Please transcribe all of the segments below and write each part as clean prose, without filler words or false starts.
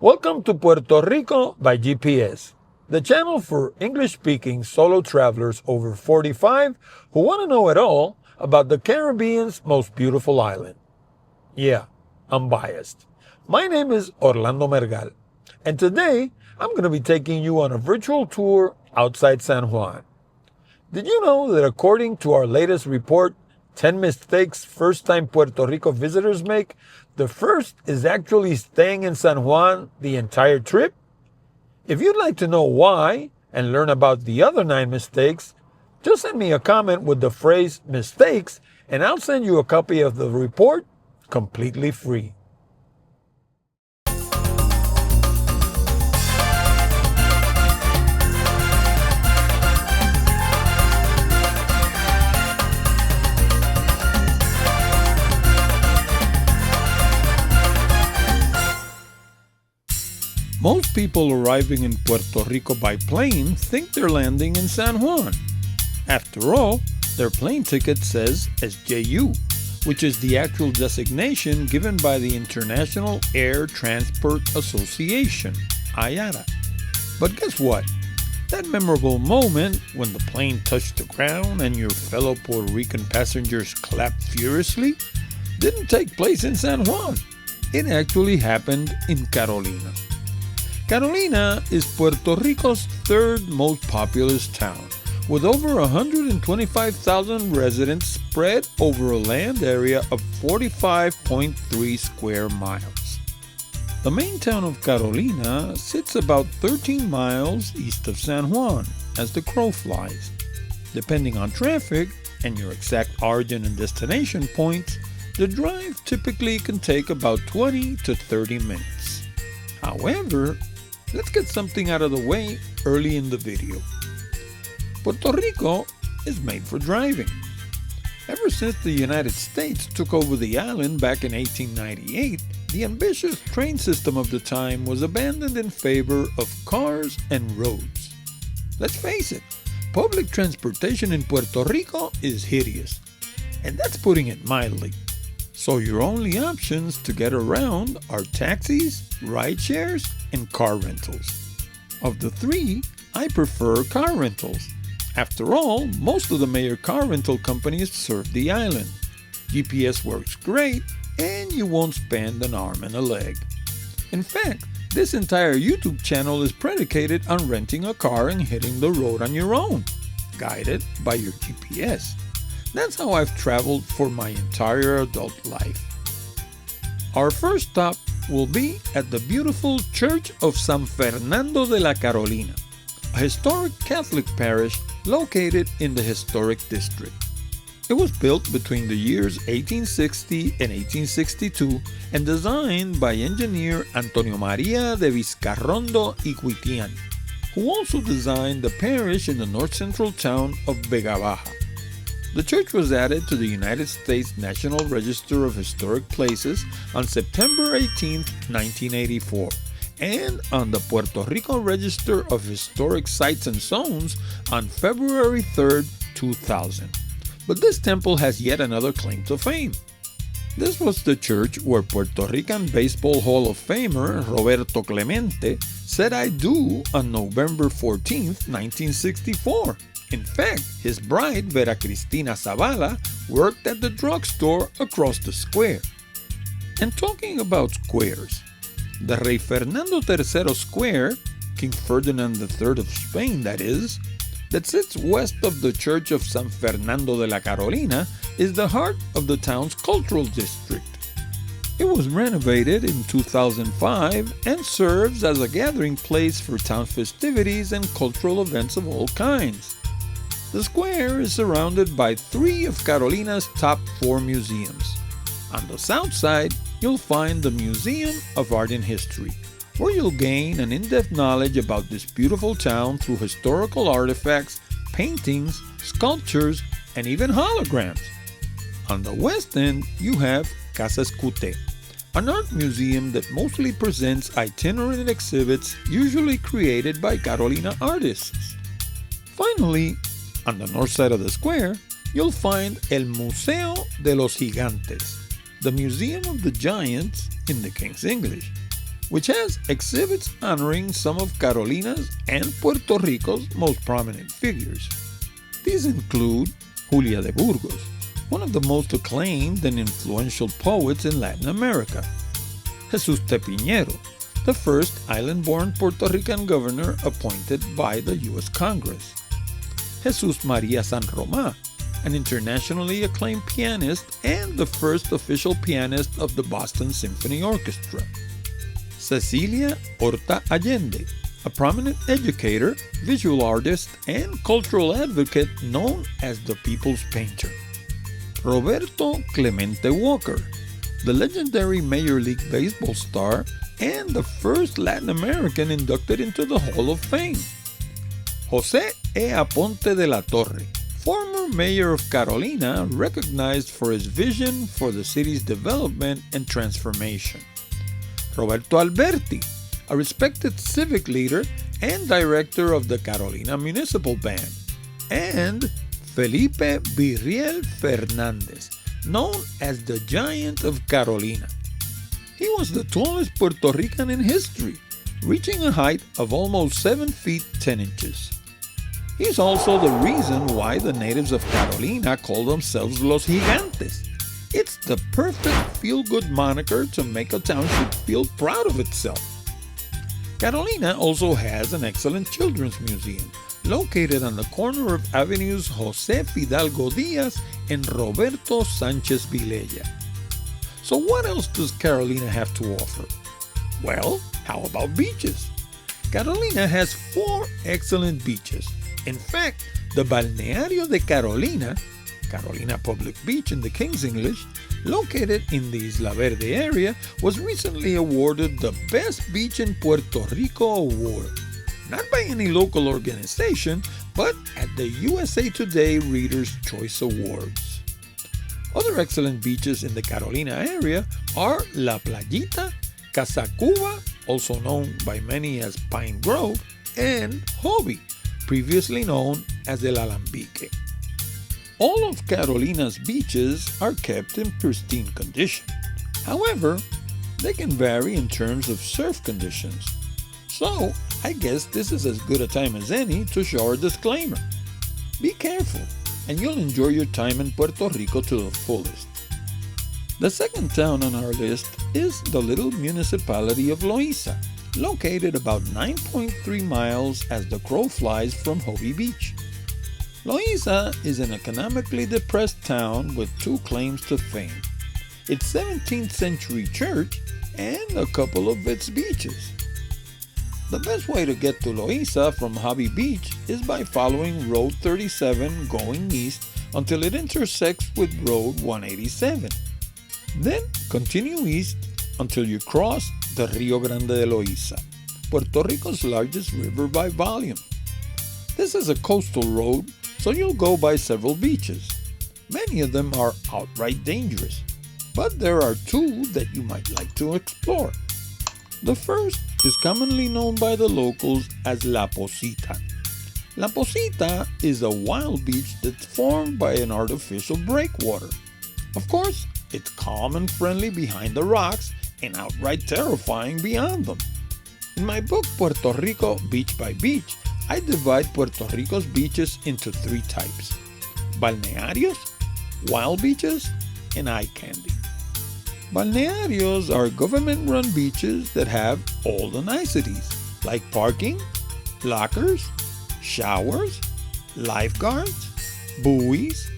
Welcome to Puerto Rico by GPS, the channel for English-speaking solo travelers over 45 who want to know it all about the Caribbean's most beautiful island. Yeah, I'm biased. My name is Orlando Mergal, and today I'm going to be taking you on a virtual tour outside San Juan. Did you know that according to our latest report, 10 mistakes first-time Puerto Rico visitors make, the first is actually staying in San Juan the entire trip? If you'd like to know why and learn about the other 9 mistakes, just send me a comment with the phrase mistakes and I'll send you a copy of the report completely free. Most people arriving in Puerto Rico by plane think they're landing in San Juan. After all, their plane ticket says SJU, which is the actual designation given by the International Air Transport Association, IATA. But guess what? That memorable moment when the plane touched the ground and your fellow Puerto Rican passengers clapped furiously didn't take place in San Juan. It actually happened in Carolina. Carolina is Puerto Rico's third most populous town, with over 125,000 residents spread over a land area of 45.3 square miles. The main town of Carolina sits about 13 miles east of San Juan as the crow flies. Depending on traffic and your exact origin and destination points, the drive typically can take about 20 to 30 minutes. However, let's get something out of the way early in the video. Puerto Rico is made for driving. Ever since the United States took over the island back in 1898, the ambitious train system of the time was abandoned in favor of cars and roads. Let's face it, public transportation in Puerto Rico is hideous, and that's putting it mildly. So your only options to get around are taxis, ride shares, and car rentals. Of the three, I prefer car rentals. After all, most of the major car rental companies serve the island. GPS works great, and you won't spend an arm and a leg. In fact, this entire YouTube channel is predicated on renting a car and hitting the road on your own, guided by your GPS. That's how I've traveled for my entire adult life. Our first stop will be at the beautiful Church of San Fernando de la Carolina, a historic Catholic parish located in the historic district. It was built between the years 1860 and 1862 and designed by engineer Antonio María de Vizcarrondo y Guitián, who also designed the parish in the north-central town of Vega Baja. The church was added to the United States National Register of Historic Places on September 18, 1984, and on the Puerto Rico Register of Historic Sites and Zones on February 3, 2000. But this temple has yet another claim to fame. This was the church where Puerto Rican Baseball Hall of Famer Roberto Clemente said "I do" on November 14, 1964. In fact, his bride, Vera Cristina Zavala, worked at the drugstore across the square. And talking about squares, the Rey Fernando III Square, King Ferdinand III of Spain that is, that sits west of the Church of San Fernando de la Carolina, is the heart of the town's cultural district. It was renovated in 2005 and serves as a gathering place for town festivities and cultural events of all kinds. The square is surrounded by 3 of Carolina's top 4 museums. On the south side, you'll find the Museum of Art and History, where you'll gain an in-depth knowledge about this beautiful town through historical artifacts, paintings, sculptures, and even holograms. On the west end, you have Casa Escute, an art museum that mostly presents itinerant exhibits usually created by Carolina artists. Finally, on the north side of the square, you'll find El Museo de los Gigantes, the Museum of the Giants in the King's English. which has exhibits honoring some of Carolina's and Puerto Rico's most prominent figures. These include Julia de Burgos, one of the most acclaimed and influential poets in Latin America; Jesús Tepiñero, the first island-born Puerto Rican governor appointed by the U.S. Congress; Jesús María San Román, an internationally acclaimed pianist and the first official pianist of the Boston Symphony Orchestra; Cecilia Horta Allende, a prominent educator, visual artist, and cultural advocate known as the People's Painter; Roberto Clemente Walker, the legendary Major League Baseball star and the first Latin American inducted into the Hall of Fame; José E. Aponte de la Torre, former mayor of Carolina, recognized for his vision for the city's development and transformation; Roberto Alberti, a respected civic leader and director of the Carolina Municipal Band; and Felipe Virriel Fernández, known as the Giant of Carolina. He was the tallest Puerto Rican in history, reaching a height of almost 7 feet 10 inches. He's also the reason why the natives of Carolina call themselves Los Gigantes. It's the perfect feel-good moniker to make a township feel proud of itself. Carolina also has an excellent children's museum, located on the corner of avenues José Fidalgo Díaz and Roberto Sánchez Vilella. So what else does Carolina have to offer? Well, how about beaches? Carolina has 4 excellent beaches. In fact, the Balneario de Carolina, Carolina Public Beach in the King's English, located in the Isla Verde area, was recently awarded the Best Beach in Puerto Rico award. Not by any local organization, but at the USA Today Reader's Choice Awards. Other excellent beaches in the Carolina area are La Playita, Casa Cuba, also known by many as Pine Grove, and Hobby, previously known as El Alambique. All of Carolina's beaches are kept in pristine condition. However, they can vary in terms of surf conditions. So, I guess this is as good a time as any to show our disclaimer. Be careful, and you'll enjoy your time in Puerto Rico to the fullest. The second town on our list is the little municipality of Loíza, located about 9.3 miles as the crow flies from Hobby Beach. Loíza is an economically depressed town with 2 claims to fame: its 17th century church and a couple of its beaches. The best way to get to Loíza from Hobby Beach is by following Road 37 going east until it intersects with Road 187. Then continue east until you cross the Rio Grande de Loíza, Puerto Rico's largest river by volume. This is a coastal road, so you'll go by several beaches. Many of them are outright dangerous, but there are 2 that you might like to explore. The first is commonly known by the locals as La Posita. La Posita is a wild beach that's formed by an artificial breakwater. Of course, it's calm and friendly behind the rocks and outright terrifying beyond them. In my book Puerto Rico Beach by Beach, I divide Puerto Rico's beaches into 3 types: balnearios, wild beaches, and eye candy. Balnearios are government-run beaches that have all the niceties, like parking, lockers, showers, lifeguards, buoys,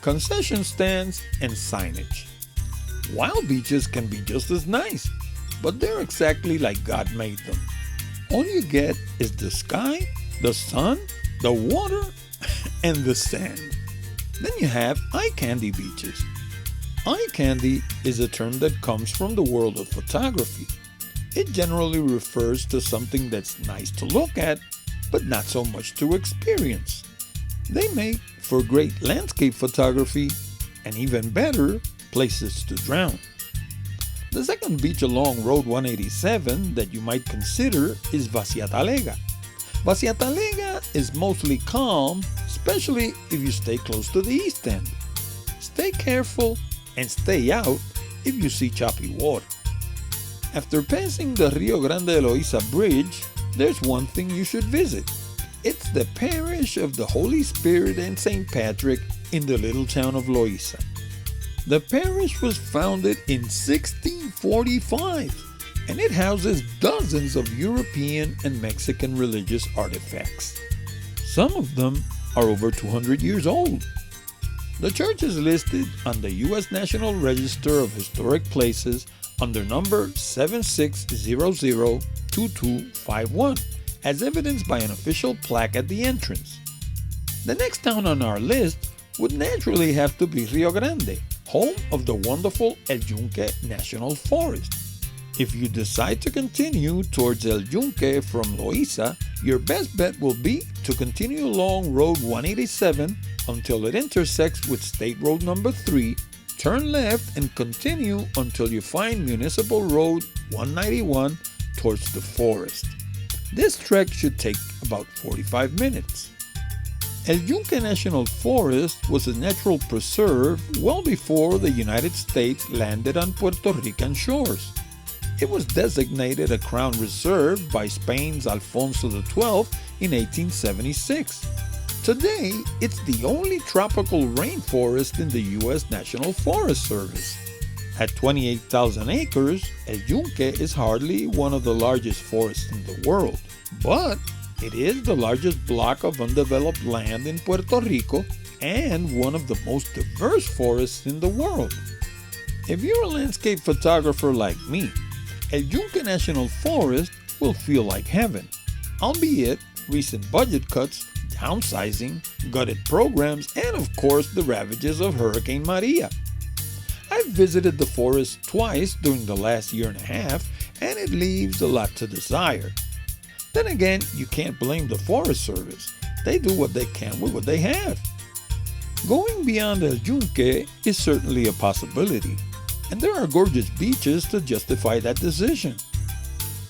concession stands, and signage. Wild beaches can be just as nice, but they're exactly like God made them. All you get is the sky, the sun, the water, and the sand. Then you have eye candy beaches. Eye candy is a term that comes from the world of photography. It generally refers to something that's nice to look at, but not so much to experience. They make for great landscape photography, and even better, places to drown. The second beach along Road 187 that you might consider is Vaciatalega. Vaciatalega is mostly calm, especially if you stay close to the east end. Stay careful and stay out if you see choppy water. After passing the Rio Grande de Loiza Bridge, there's one thing you should visit. It's the parish of the Holy Spirit and St. Patrick in the little town of Loíza. The parish was founded in 1645, and it houses dozens of European and Mexican religious artifacts. Some of them are over 200 years old. The church is listed on the U.S. National Register of Historic Places under number 76002251, as evidenced by an official plaque at the entrance. The next town on our list would naturally have to be Rio Grande, home of the wonderful Yunque National Forest. If you decide to continue towards El Yunque from Loíza, your best bet will be to continue along Road 187 until it intersects with State Road number 3, turn left and continue until you find Municipal Road 191 towards the forest. This trek should take about 45 minutes. El Yunque National Forest was a natural preserve well before the United States landed on Puerto Rican shores. It was designated a Crown Reserve by Spain's Alfonso XII in 1876. Today, it's the only tropical rainforest in the U.S. National Forest Service. At 28,000 acres, El Yunque is hardly one of the largest forests in the world, but it is the largest block of undeveloped land in Puerto Rico and one of the most diverse forests in the world. If you're a landscape photographer like me, El Yunque National Forest will feel like heaven, albeit recent budget cuts, downsizing, gutted programs, and of course the ravages of Hurricane Maria. I've visited the forest twice during the last year and a half, and it leaves a lot to desire. Then again, you can't blame the Forest Service. They do what they can with what they have. Going beyond El Yunque is certainly a possibility, and there are gorgeous beaches to justify that decision.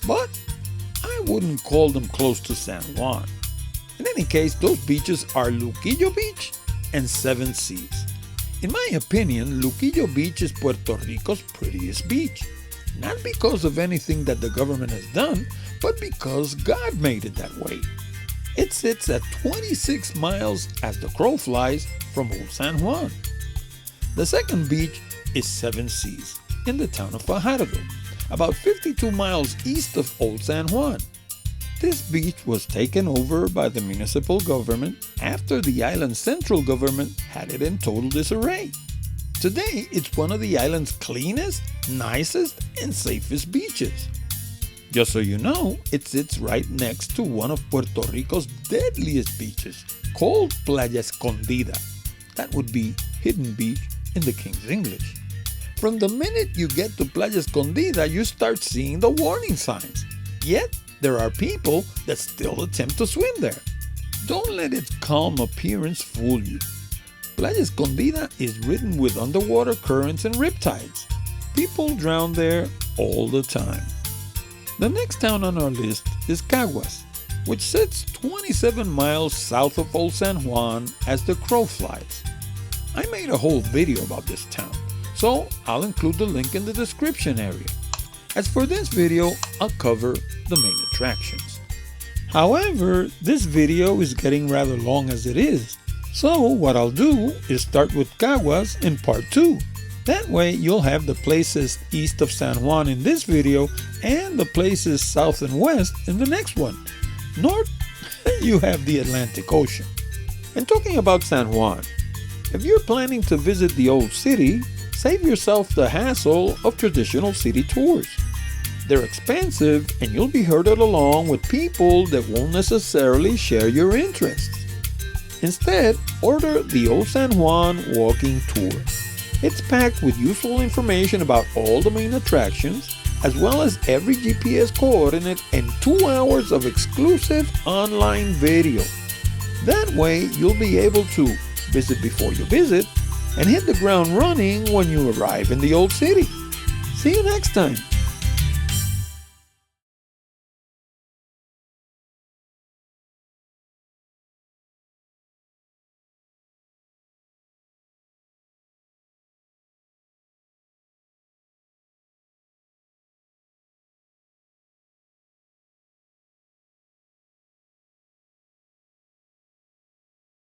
But I wouldn't call them close to San Juan. In any case, those beaches are Luquillo Beach and Seven Seas. In my opinion, Luquillo Beach is Puerto Rico's prettiest beach. Not because of anything that the government has done, but because God made it that way. It sits at 26 miles as the crow flies from Old San Juan. The second beach is Seven Seas in the town of Fajardo, about 52 miles east of Old San Juan. This beach was taken over by the municipal government after the island's central government had it in total disarray. Today, it's one of the island's cleanest, nicest, and safest beaches. Just so you know, it sits right next to one of Puerto Rico's deadliest beaches, called Playa Escondida. That would be Hidden Beach in the King's English. From the minute you get to Playa Escondida, you start seeing the warning signs. Yet, there are people that still attempt to swim there. Don't let its calm appearance fool you. Playa Escondida is ridden with underwater currents and riptides. People drown there all the time. The next town on our list is Caguas, which sits 27 miles south of Old San Juan as the crow flies. I made a whole video about this town, so I'll include the link in the description area. As for this video, I'll cover the main attractions. However, this video is getting rather long as it is, so what I'll do is start with Caguas in part 2. That way you'll have the places east of San Juan in this video and the places south and west in the next one. North, you have the Atlantic Ocean. And talking about San Juan, if you're planning to visit the old city, save yourself the hassle of traditional city tours. They're expensive and you'll be herded along with people that won't necessarily share your interests. Instead, order the Old San Juan Walking Tour. It's packed with useful information about all the main attractions, as well as every GPS coordinate and 2 hours of exclusive online video. That way, you'll be able to visit before you visit and hit the ground running when you arrive in the old city. See you next time.